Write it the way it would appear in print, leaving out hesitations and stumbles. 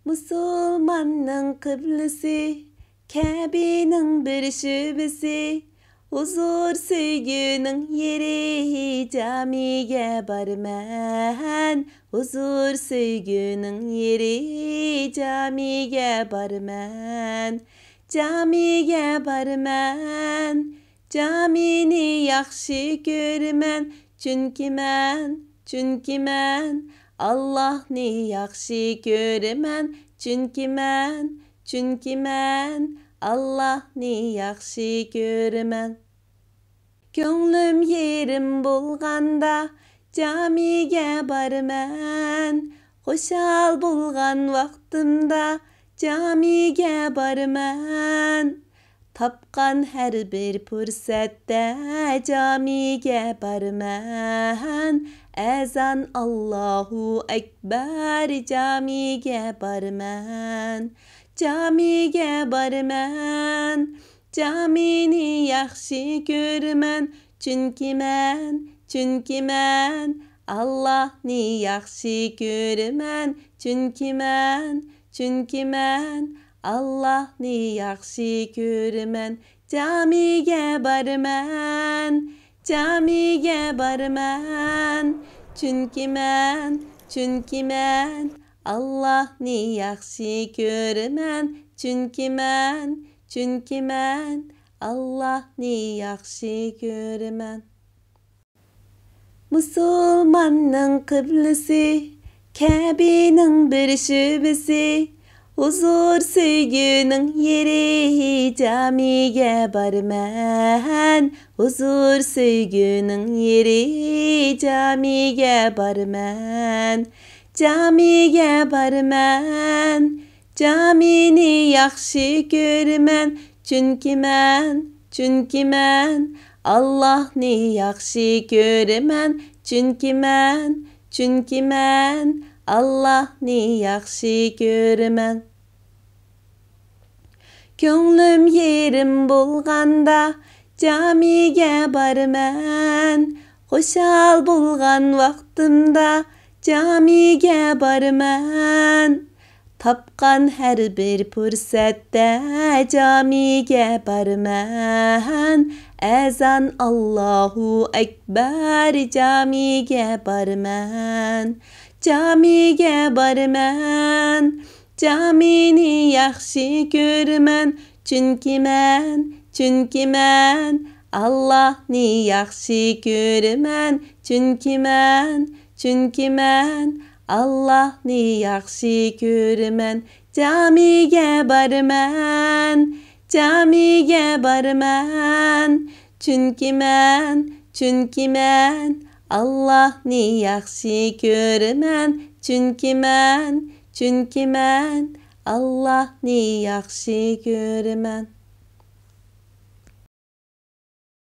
Musulmanның kıblesi, Kəbe'nin bir şübesi, huzur söygünün yeri, camiye barmen. Huzur söygünün yeri, camiye barmen. Camiye barmen. Camini yaxşı görmən, çünki mən Allah'ni yaxşı görmən, çünki mən Allah'ni yaxşı görmən. Könlüm yerim bolğanda camiye barmen. Xoşal bolğan vaxtımda camiye barmen. Tapqan hər bir fürsətdə camiye barmen. Əzan Allahu Ekber camiye barmen. Camiye barmen. Camini yaxşı görmən, çünki mən Allah'ni yaxşı görmən, çünki mən Allah'ni yaxşı görmən. Camiye barmen, camiye barmen. Çünki mən Allah'ni yaxşı görmən, çünki mən Allah'ni yaxşı görmən. Musulmanның kıblesi, Kəbe'nin bir şübesi, huzur söygünün yeri, camiye barmen. Huzur söygünün yeri, camiye barmen. Camiye barmen. Camini yaxşı görmən, çünki mən Allah'ni yaxşı görmən, çünki mən Allah'ni yaxşı görmən. Könlüm yerim bolğanda camiye barmen. Xoşal bolğan vaxtımda camiye barmen. Tapqan hər bir fürsətdə camiye barmen. Əzan Allahu Ekber camiye barmen. Camiye barmen. Camini yaxşı görmən, çünki mən Allah'ni yaxşı görmən, çünki mən Allah'ni yaxşı görmən. Camiye barmen, camiye barmen. Çünki mən Allah'ni yaxşı görmən, çünki mən Allah'ni yaxşı görmən.